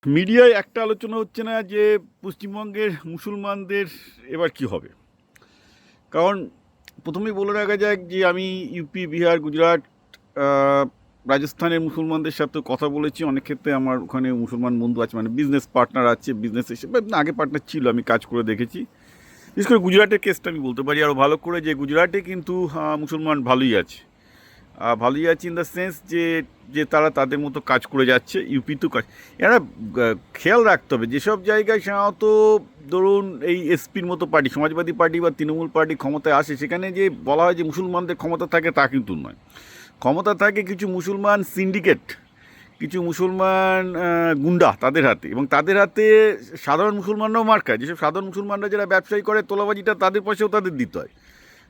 মিডিয়ায় একটা আলোচনা হচ্ছে না যে পশ্চিমবঙ্গের মুসলমানদের এবার কি হবে। কারণ প্রথমেই বলে রাখা যাক যে আমি ইউপি, বিহার, গুজরাট, রাজস্থানের মুসলমানদের সাথে কথা বলেছি। অনেক ক্ষেত্রে আমার ওখানে মুসলমান বন্ধু আছে, মানে বিজনেস পার্টনার আছে, বিজনেস হিসেবে আগে পার্টনার ছিল, আমি কাজ করে দেখেছি। বিশেষ করে গুজরাটের কেসটা আমি বলতে পারি আরও ভালো করে, যে গুজরাটে কিন্তু মুসলমান ভালোই আছে। ভালোই আছে ইন দ্য সেন্স যে যে তারা তাদের মতো কাজ করে যাচ্ছে। ইউপিতেও কাজ, এরা খেয়াল রাখতে হবে যেসব জায়গায় সাধারণত ধরুন এই এসপির মতো পার্টি, সমাজবাদী পার্টি বা তৃণমূল পার্টি ক্ষমতায় আসে, সেখানে যে বলা হয় যে মুসলমানদের ক্ষমতা থাকে তা কিন্তু নয়। ক্ষমতা থাকে কিছু মুসলমান সিন্ডিকেট, কিছু মুসলমান গুন্ডা তাদের হাতে, এবং তাদের হাতে সাধারণ মুসলমানরাও মার খায়। যেসব সাধারণ মুসলমানরা যারা ব্যবসায়ী করে, তোলাবাজিটা তাদের পয়সাও তাদের দিতে হয়।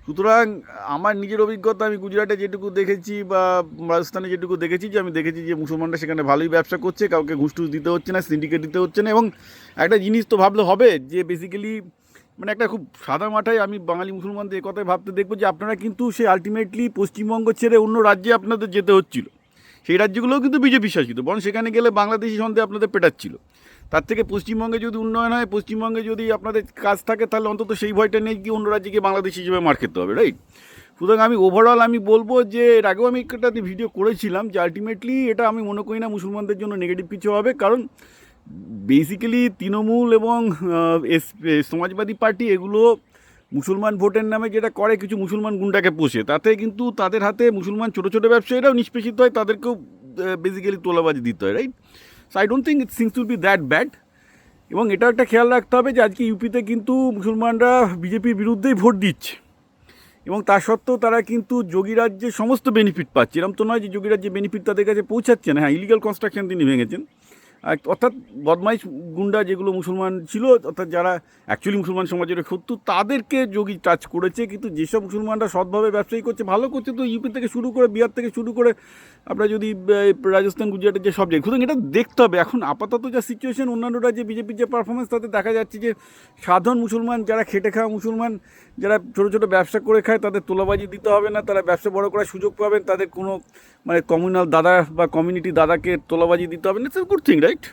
সুতরাং আমার নিজের অভিজ্ঞতা, আমি গুজরাটে যেটুকু দেখেছি বা রাজস্থানে যেটুকু দেখেছি, যে আমি দেখেছি যে মুসলমানরা সেখানে ভালোই ব্যবসা করছে, কাউকে ঘুষ টুস দিতে হচ্ছে না, সিন্ডিকেট দিতে হচ্ছে না। এবং একটা জিনিস তো ভাবলে হবে যে বেসিক্যালি মানে একটা খুব সাদা মাথায় আমি বাঙালি মুসলমানদের এ কথাই ভাবতে দেখবো যে আপনারা কিন্তু সেই আলটিমেটলি পশ্চিমবঙ্গ ছেড়ে অন্য রাজ্যে আপনাদের যেতে হচ্ছিল। সেই রাজ্যগুলোও কিন্তু বিজেপি শাসিত, বরং সেখানে গেলে বাংলাদেশি সন্দেহে আপনাদের পেটাচ্ছিল। তার থেকে পশ্চিমবঙ্গে যদি উন্নয়ন হয়, পশ্চিমবঙ্গে যদি আপনাদের কাজ থাকে, তাহলে অন্তত সেই ভয়টা নেই কি অন্য রাজ্যে গিয়ে বাংলাদেশ হিসেবে মার খেতে হবে, রাইট? সুতরাং আমি ওভারঅল আমি বলবো যে এর আগেও আমি একটা ভিডিও করেছিলাম যে আলটিমেটলি এটা আমি মনে করি না মুসলমানদের জন্য নেগেটিভ কিছু হবে। কারণ বেসিক্যালি তৃণমূল এবং সমাজবাদী পার্টি এগুলো মুসলমান ভোটের নামে যেটা করে, কিছু মুসলমান গুন্ডাকে পোষে, তাতে কিন্তু তাদের হাতে মুসলমান ছোটো ছোটো ব্যবসায়ীরাও নিষ্পেষিত হয়, তাদেরকেও বেসিক্যালি তোলাবাজি দিতে হয়, right? So I don't think it seems to be that bad. এবং এটাও একটা খেয়াল রাখতে হবে যে আজকে ইউপিতে কিন্তু মুসলমানরা বিজেপির বিরুদ্ধেই ভোট দিচ্ছে, এবং তা সত্ত্বেও তারা কিন্তু যোগী রাজ্যের সমস্ত বেনিফিট পাচ্ছে। এরকম তো নয় যে যোগী রাজ্যের বেনিফিট তাদের কাছে পৌঁছাচ্ছে না। হ্যাঁ, ইলিগাল কনস্ট্রাকশন তিনি ভেঙেছেন, অর্থাৎ বদমাইশ গুন্ডা যেগুলো মুসলমান ছিল, অর্থাৎ যারা অ্যাকচুয়ালি মুসলমান সমাজের শত্রু, তাদেরকে যোগী টাচ করেছে। কিন্তু যেসব মুসলমানরা সৎভাবে ব্যবসায়ী করছে, ভালো করছে, তো ইউপি থেকে শুরু করে বিহার থেকে শুরু করে আপনারা যদি রাজস্থান, গুজরাটের যে সব জায়গায়, সুতরাং এটা দেখতে হবে। এখন আপাতত যা সিচুয়েশন, অন্যান্য রাজ্যে বিজেপির যে পারফরমেন্স, তাতে দেখা যাচ্ছে যে সাধারণ মুসলমান যারা খেটে খাওয়া মুসলমান, যারা ছোটো ছোটো ব্যবসা করে খায়, তাদের তোলাবাজি দিতে হবে না, তারা ব্যবসা বড় করার সুযোগ পাবেন, তাদের কোনো মানে কমিউনাল দাদা বা কমিউনিটি দাদাকে তোলাবাজি দিতে হবে না। It's a good thing, right?